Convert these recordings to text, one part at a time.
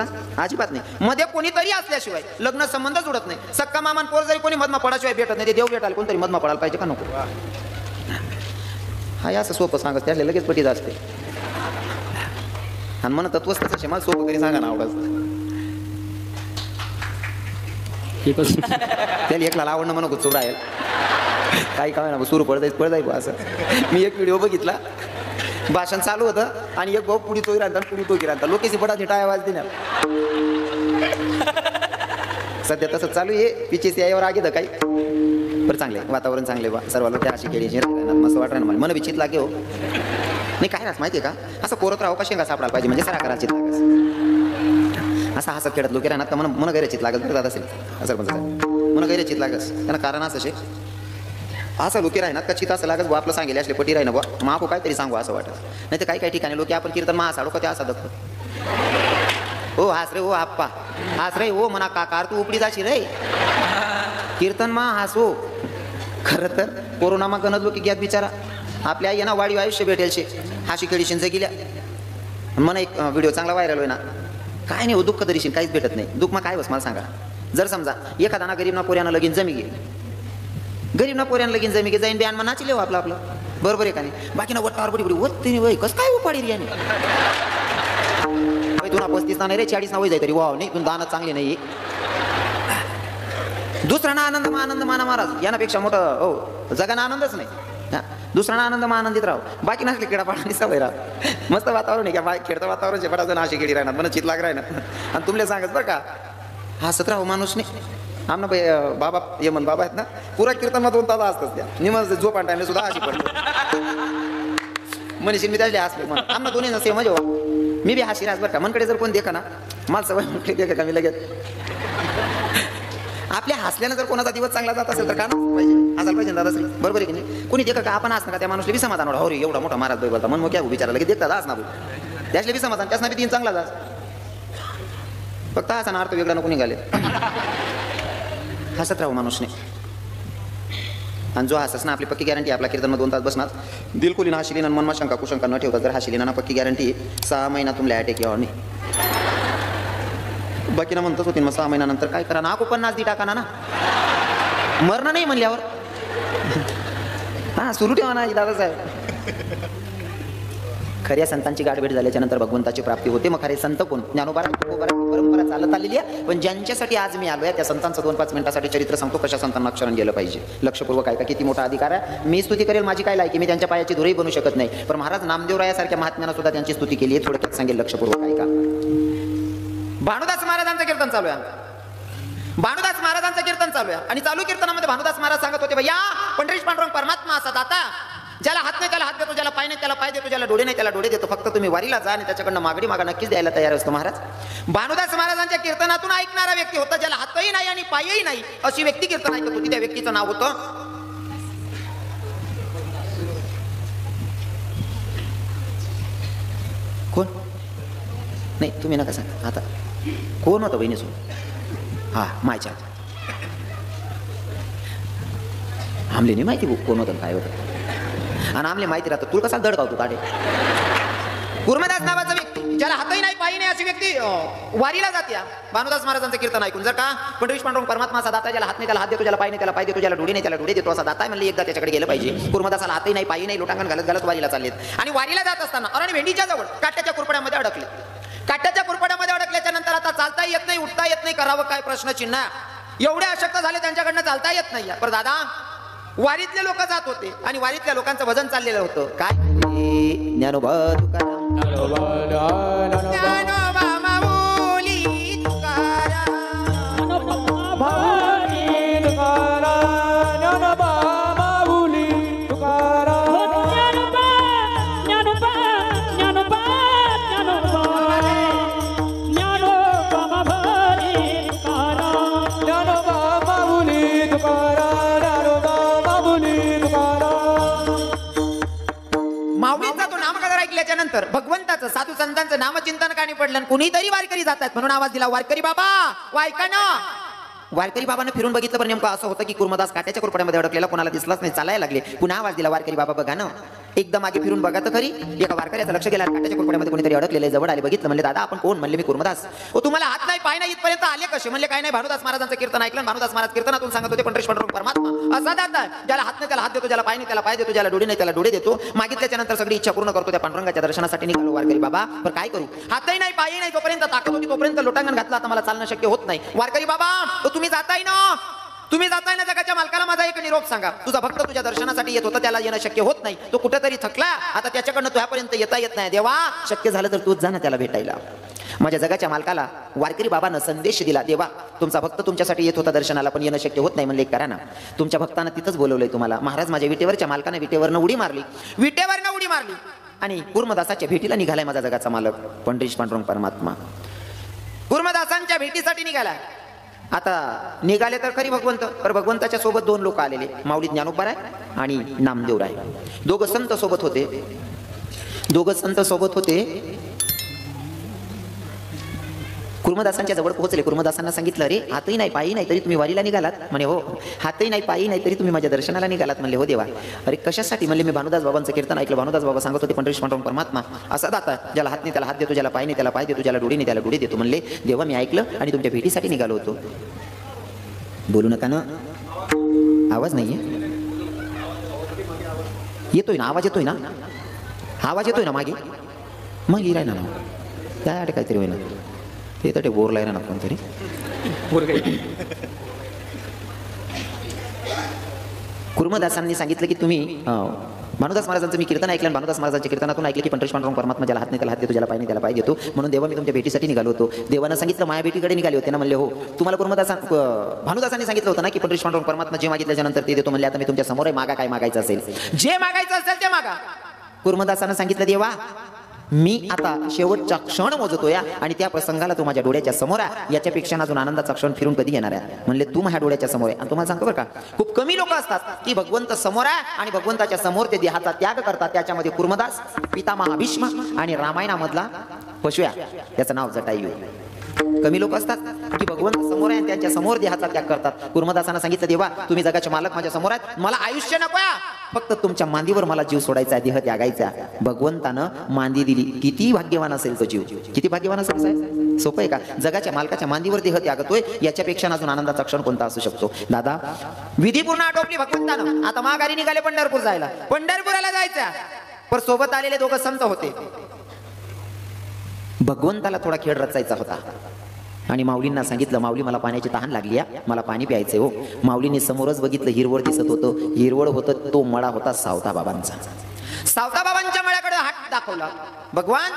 का? अजिबात नाही. मध्ये कोणीतरी असल्याशिवाय लग्न संबंध जुडत नाही. सक्का मामान पोर जरी कोणी मधमा पडाशिवाय भेटत नाही, ते देव भेटायला कोणतरी मधमा पडायला पाहिजे का नको? हा असं सोपं सांगत त्याला लगेच पटीत असते. आणि म्हणत तत्वच तसं मला सोपं तरी सांगा ना आवडायचं. त्याला एकला आवडणं म्हणून चोर राहील काही काय ना सुरू पडत असं. मी एक व्हिडिओ बघितला, भाषण चालू होतं आणि एक भाऊ पुढी तोही राहतात पुढी टोकी राहतात. लोकेशी पडा टाळ्या वाजते ना. सध्या तसं चालू आहे. पिचेसी यावर आगे काही बरं चांगले वातावरण चांगले बा. सर्व लोक अशी केळीची मस्त वाटणार मला. मन विचित लागे हो नाही काय राहत माहिती आहे का? असं कोरत राहू का शेंगा सापडायला पाहिजे म्हणजे सरा करायची असं हसत खेळत लोक राहणार तर मन गैरचित लागत बरं जात असेल असं पण मन गैरचित लागस त्यांना कारण असं शे असं लोक राहणार का चित असं लागत बा आपलं सांगेल असले पटी राहिना बा मग आपण काहीतरी सांगू असं वाटत नाही. तर काही ठिकाणी लोक आपण कीर्तन मा साडू का ते असं दखत हो हास रे हो आप्पा हास रे हो म्हणा काकार तू उपडी जाशी रे कीर्तन मा हास हो. खरं तर कोरोनामा गणत लोक घ्यात बिचारा आपल्या आई ना वाढीव आयुष्य भेटेल शे हाशी खेळीशीन जगिल्या. मला एक व्हिडिओ चांगला व्हायरल होय ना. काय नाही हो दुःख तरीशीन काहीच भेटत नाही. दुःख मग काय बस मला सांगा. जर समजा एखादा ना गरीब ना पोऱ्यानं लगीन जमी गे गरीब ना पोऱ्यानं लगीन जमी गे जाईन ब्यान मग नाचिले हो आपलं आपलं बरोबर आहे का नाही. बाकी ना वट्टावर बडी बडी वत नाही वय कसं काय उपाडी याने तुला 35 ना नाही रे 40 ना वय जाय तरी वाव नाही तुला दानत चांगली नाही. दुसऱ्यांना आनंद मग आनंद माना महाराज यापेक्षा मोठं हो जगाना आनंदच नाही. दुसऱ्यांना आनंद मग आनंदित राहू. बाकी नसले खेळापाडाने सवय राहा. मस्त वातावरण आहे का खेळतं वातावरण शेपटा जण अशी खेळी राहणार मला चित लाग राहणार. आणि तुमले सांगत बरं का हसत राहू माणूस नाही. आमना बाबा यमन बाबा आहेत ना पुरा कीर्तन 2 तास असतात त्या निमज झोप आणि टाइमला सुद्धा अशी पडते मनीषी मी त्याचे हसले मन आमना दोन्ही नसे मजा मी बी हशी राहत बरं का. मनकडे जर कोण देखा ना मला सवय म्हणते देखा का मी लगेच आपल्या हसल्यानं जर कोणाचा दिवस चांगला जात असेल तर का पाहिजे हसायला पाहिजे दादा असेल बरोबर आहे की नाही. कोणी देखा का आपण असं का त्या माणूसला बी समाधान हो रे एवढा मोठा महाराज बोलता मन मग क्या विचारायला की देखता जास ना भाऊ त्यासले बी समाधान त्यासना बी 3 चांगला जास फक्त असा ना अर्थ वेगळा नको निघाले. हसत राहू माणूसने. आणि जो हसस ना आपली पक्की गॅरंटी आपला कीर्तन 2 तास बसणार दिलकुलीन हाशिलीन आणि मनमा शंका कुशंका न ठेवता जर हाशिलीन ना पक्की गॅरंटी 6 महिना तुमला अटॅक यावं नाही. बाकी ना म्हणतच होती मग 6 महिन्यानंतर काय करा नाको पण नाच दी टाका ना मरणं नाही म्हणल्यावर हा सुरू ठेवा ना दादासाहेब. खऱ्या संतांची गाठभेट झाल्याच्या नंतर भगवंताची प्राप्ती होते. मग खरे संत कोण ज्ञानोबा परंपरा चालत आलेली आहे. पण ज्यांच्यासाठी आज मी आलोय त्या संतांचं 2-5 मिनिटासाठी चरित्र सांगतो कशा संतांना शरण गेलं पाहिजे. लक्षपूर्वक आहे का किती मोठा अधिकार आहे. मी स्तुती करेल माझी काय लायकी मी त्यांच्या पायाची धुरी बनू शकत नाही. पण महाराज नामदेवरायासारख्या महात्म्यानं सुद्धा त्यांची स्तुती केली आहे. थोडक्यात सांगेल लक्षपूर्वक आहे का. भानुदास महाराजांचं कीर्तन चालू आहे. भानुदास महाराजांचं कीर्तन चालू आहे आणि चालू कीर्तनामध्ये भानुदास महाराज सांगत होते भैया पंढरीश पांडुरंग परमात्मा असा दाता ज्याला हात नाही त्याला हात देतो ज्याला पाय नाही त्याला पाय देतो ज्याला डोळे नाही त्याला डोळे देतो. फक्त तुम्ही वारीला जा आणि त्याच्याकडनं मागणी मागा नक्कीच द्यायला तयार असतो महाराज. भानुदास महाराजांच्या कीर्तनातून ऐकणारा व्यक्ती होता ज्याला हातही नाही आणि पायही नाही अशी व्यक्ती कीर्तन ऐकत होती. त्या व्यक्तीचं नाव होतं कोण नाही तुम्ही नका सांगा आता कोण होतं बहिणी सोबत हा मायच्या आमले नाही माहिती कोण होतं काय होतं आणि आमले माहिती राहतं तुला कसा दडकावतो ताडे. कुर्मदास नावाचा व्यक्ती ज्याला हातही नाही पायी नाही अशी व्यक्ती वारीला जाते. भानुदास महाराजांचं कीर्तन ऐकून जर का पंढरीश पांडुरंग परमात्मा असा दाता ज्याला हात नाही त्याला हात देतो ज्याला पाय नाही त्याला पाय देतो ज्याला डोळे नाही त्याला डोळे देतो असा दाता म्हणले एकदा त्याच्याकडे गेलं पाहिजे. कुर्मदासाला हातही नाही पायी नाही लोटांगण घालत घालत वारीला चाललेत आणि वारीला जात असताना अरण भेंडीच्या जवळ काट्याच्या कुरपड्यामध्ये अडकले. काट्याच्या कुरपड्यामध्ये अडकल्याच्या नंतर आता चालता येत नाही उठता येत नाही करावं काय प्रश्नचिन्ह. एवढे अशक्त झाले त्यांच्याकडनं चालता येत नाही. पण दादा वारीतले लोक जात होते आणि वारीतल्या लोकांचं भजन चाललेलं होतं काय ज्ञानोबा तुकाराम ज्ञानोबा माऊली तुकाराम नंतर भगवंताचं साधू संतांचं नामचिंतन काणी पडलं कुणीतरी वारकरी जातात म्हणून आवाज दिला वारकरी बाबा वायका ना. वारकरी बाबांना फिरून बघितलं पण नेमकं असं होतं की कुर्मदास काट्याच्या कुरपड्यामध्ये अडकलेला कोणाला दिसलाच नाही चालायला लागले. पुन्हा आवाज दिला वारकरी बाबा बघा ना एकदा मागे फिरून बघा तर खरी. एका वारकऱ्याचं लक्ष गेलं, काट्याच्या कुरपड्यामध्ये कोणीतरी अडकलेले, जवळ आले, बघितलं, म्हणले दादा आपण कोण? म्हणले मी कुर्मदास. ओ तुम्हाला हात नाही पाय नाही इथपर्यंत आले कसे? म्हणले काय नाही, भानुदास महाराजांचं कीर्तन ऐकलं, भानुदास महाराज कीर्तनातून सांगत होते पंढरीश पांडुरंग परमात्मा असा दाता ज्याला हात नाही त्याला हात देतो, ज्याला पाय नाही त्याला पाय देतो, ज्याला डोळे नाही त्याला डोळे देतो. मागितल्याच्या नंतर सगळी इच्छा पूर्ण करतो. त्या पांडुरंगाच्या दर्शनासाठी निघालो वारकरी बाबा. पण काय करू, हातही नाही पायही नाही, तोपर्यंत ताकद होती तोपर्यंत लोटांगण घातला, आता मला चालणं शक्य होत नाही. वारकरी बाबा तुम्ही जाताय ना, तुम्ही जाताय ना, जगाच्या मालकाला माझा एक निरोप सांगा. तुझा भक्त तुझ्या दर्शनासाठी येत होता, त्याला येणं शक्य होत नाही, तो कुठेतरी थकला, आता त्याच्याकडनं तुझ्यापर्यंत येता येत नाही. देवा शक्य झालं तर तूच जा ना त्याला भेटायला. माझ्या जगाच्या मालकाला वारकरी बाबांना संदेश दिला, देवा तुमचा भक्त तुमच्यासाठी येत होता दर्शनाला, पण येणं शक्य होत नाही. म्हणले करा ना, तुमच्या भक्तानं तिथंच बोलवलंय तुम्हाला. महाराज माझ्या विटेवरच्या मालकाने विटेवरनं उडी मारली, विटेवरनं उडी मारली आणि कुर्मदासाच्या भेटीला निघालाय माझा जगाचा मालक पंढरीश पांडुरंग परमात्मा. कुर्मदासांच्या भेटीसाठी निघाला. आता निघाले तर खरी भगवंत, पर भगवंताच्या सोबत दोन लोक आलेले, माऊली ज्ञानोबाराय आणि नामदेवराय. दोघं संत सोबत होते, दोघं संत सोबत होते. कुर्मदासांच्या जवळ पोहोचले. कुर्मदासांना सांगितलं, अरे हातही नाही पायही नाही तरी तुम्ही वारीला निघालात? म्हणे हो. हातही नाही पायही नाही तरी तुम्ही माझ्या दर्शनाला निघालात? म्हणले हो देवा. अरे कशासाठी? म्हणले मी भानुदास बाबांचं कीर्तन ऐकलं, भानुदास बाबा सांगत होते पंढरीश पांडुरंग परमात्मा असा दाता ज्याला हात नाही त्याला हात देतो, ज्याला पाय नाही त्याला पाय देतो, ज्याला डोळे नाही त्याला डोळे देतो. म्हणले देवा मी ऐकलं आणि तुमच्या भेटीसाठी निघालो होतो. बोलू नका ना, आवाज नाहीये, येतोय ना आवाज? येतोय ना आवाज? येतोय ना मागे? मग येईल ना त्या काहीतरी होईना ते तर ते बोरला आहे ना कोणतरी. कुर्मदासांनी सांगितलं की तुम्ही भानुदास महाराजांचं मी कीर्तन ऐकलं, भानुदास महाराजांच्या कीर्तनातून ऐकलं की पंढरीश पांडुरंग परमात्मा ज्याला हात नाही त्याला हात देतो, ज्याला पाय नाही त्याला पाय देतो, म्हणून देवा मी तुमच्या भेटीसाठी निघालो होतो. देवानं सांगितलं माया भेटीकडे निघाले होते ना? म्हणले हो. तुम्हाला भानुदासांनी सांगितलं होतं ना की पंढरीश पांडुरंग परमात्मा जे मागितल्याच्या नंतर ते देतो. म्हणले आता मी तुमच्या समोर आहे, मागा काय मागायचं असेल, जे मागायचं असेल ते मागा. कुर्मदासानं सांगितलं देवा मी आता शेवटचा क्षण मोजतोय आणि त्या प्रसंगाला तू माझ्या डोळ्याच्या समोर आहे, याच्यापेक्षा अजून आनंदाचा क्षण फिरून कधी येणार आहे? म्हणले तू माझ्या डोळ्याच्या समोर आहे. आणि तुम्हाला सांगतो बरं का, खूप कमी लोक असतात की भगवंत समोर आहे आणि भगवंताच्या समोर ते देहाचा त्याग करतात. त्याच्यामध्ये कुर्मदास, पितामहा भीष्म आणि रामायणामधला पशुया, त्याचं नाव जटायू. कमी लोक असतात की भगवंत समोर आहे त्यांच्या समोर देहाचा त्याग करतात. कुर्मदासांना सांगितलं देवा तुम्ही जगाचे मालक माझ्या समोर आहेत, मला आयुष्य नको, फक्त तुमच्या मांदीवर मला जीव सोडायचा, देह त्यागायचा. भगवंतानं मांदी दिली. किती भाग्यवान असेल तो जीव, किती भाग्यवान असेल साहेब? सोपं आहे का? जगाच्या मालकाच्या मांदीवर देह त्यागतोय, याच्यापेक्षा अजून आनंदाचा क्षण कोणता असू शकतो? दादा विधी पूर्ण आटोपली भगवंतानं. आता माघारी निघाले पंढरपूर जायला. पंढरपुराला जायचं, पण सोबत आलेले दोघं संत होते. भगवंताला थोडा खेळ रचायचा होता आणि माऊलींना सांगितलं माऊली मला पाण्याची तहान लागली आहे, मला पाणी प्यायचंय हो. माऊलींनी समोरच बघितलं, हिरवळ दिसत होतं. हिरवळ होतं तो मळा होता सावता बाबांचा. सावता बाबांच्या मळ्याकडे हात दाखवला. भगवान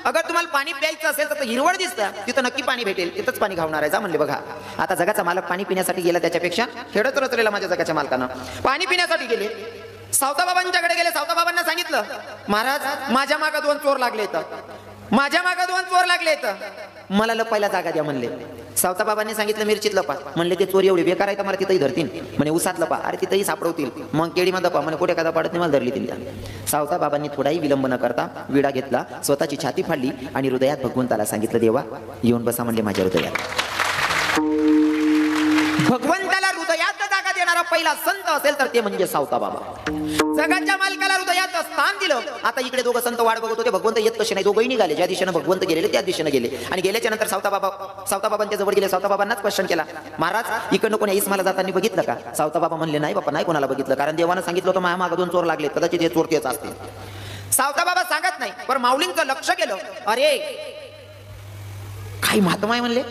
अगर तुम्हाला पाणी प्यायचं असेल तर हिरवळ दिसतं, तिथं नक्की पाणी भेटेल, तिथंच पाणी घावणार आहे. जा म्हणले बघा आता जगाचा मालक पाणी पिण्यासाठी गेला, त्याच्यापेक्षा खेळत रचलेला माझ्या जगाच्या मालकानं पाणी पिण्यासाठी गेले. सावता बाबांच्याकडे गेले. सावता बाबांना सांगितलं महाराज माझ्या मागं दोन चोर लागले, माझ्या मागं दोन चोर लागले, मला लपायला जागा द्या म्हणले. सावता बाबांनी सांगितलं मिरचीत लपा. म्हणले ते चोर एवढे बेकार आहे तर मला तिथंही धरतील. म्हणे उसात लपा. अरे तिथंही सापडवतील. मग केळीमध्ये लपा. म्हणे कुठे एखादा पाडत नाही, मला धरली तिला. सावता बाबांनी थोडाही विलंब न करता विडा घेतला, स्वतःची छाती फाडली आणि हृदयात भगवंताला सांगितलं देवा येऊन बसा म्हणले माझ्या हृदयात. भगवंताला हृदयात जागा देणारा पहिला संत असेल तर ते म्हणजे सावता बाबा. जगाच्या मालकाला हृदयात स्थान दिलं. आता इकडे दोघं संत वाट बघत होते, भगवंत येत कसे नाही. दोघंही निघाले, ज्या दिशेने भगवंत गेलेले त्या दिशेने गेले. आणि गेल्याच्या नंतर सावता बाबांच्या जवळ गेले. सावता बाबांनाच क्वेश्चन केला, महाराज इकडनं कोणी इस्माला जाताना बघितलं का? सावता बाबा म्हणले नाही बाबा, नाही कोणाला बघितलं, कारण देवानं सांगितलं होतं माझ्या मागे दोन चोर लागले, कदाचित हे चोर तेच असतील. सावता बाबा सांगत नाही, पण माऊलींचं लक्ष गेलं. अरे काही महात्मा आहे म्हणले.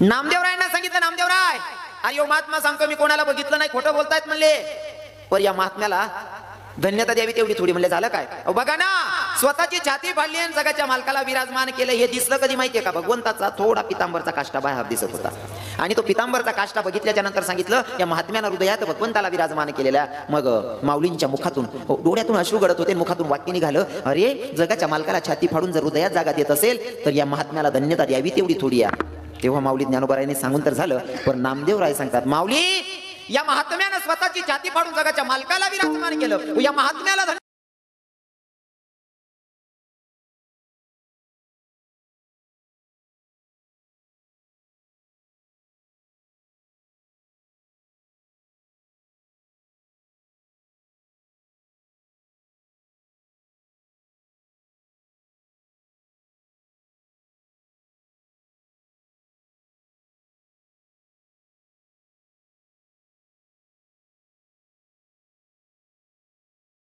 नामदेवरायांना सांगितलं नामदेवराय अरे यो महात्मा सांगतो मी कोणाला बघितलं नाही, खोटं बोलतायत म्हणले. पर या महात्म्याला धन्यता द्यावी तेवढी थोडी. म्हणले झालं काय? बघा ना स्वतःची छाती फाडली आणि जगाच्या मालकाला विराजमान केलं. हे दिसलं कधी माहितीये का? भगवंताचा थोडा पितांबरचा काष्टा बाहेर दिसत होता आणि तो पितांबरचा काष्टा बघितल्याच्या नंतर सांगितलं या महात्म्यानं हृदयात भगवंताला विराजमान केलेल्या. मग माऊलींच्या मुखातून डोळ्यातून अश्रू गळत होते, मुखातून वाक्य निघालं, अरे जगाच्या मालकाला छाती फाडून जर हृदयात जागा देत असेल तर या महात्म्याला धन्यता द्यावी तेवढी थोडी आहे. तेव्हा माऊली ज्ञानोबारायांनी सांगून तर झालं, पण नामदेवराय सांगतात माऊली या महात्म्यानं स्वतःची छाती फाडून जगाच्या मालकाला विराजमान केलं, या महात्म्याला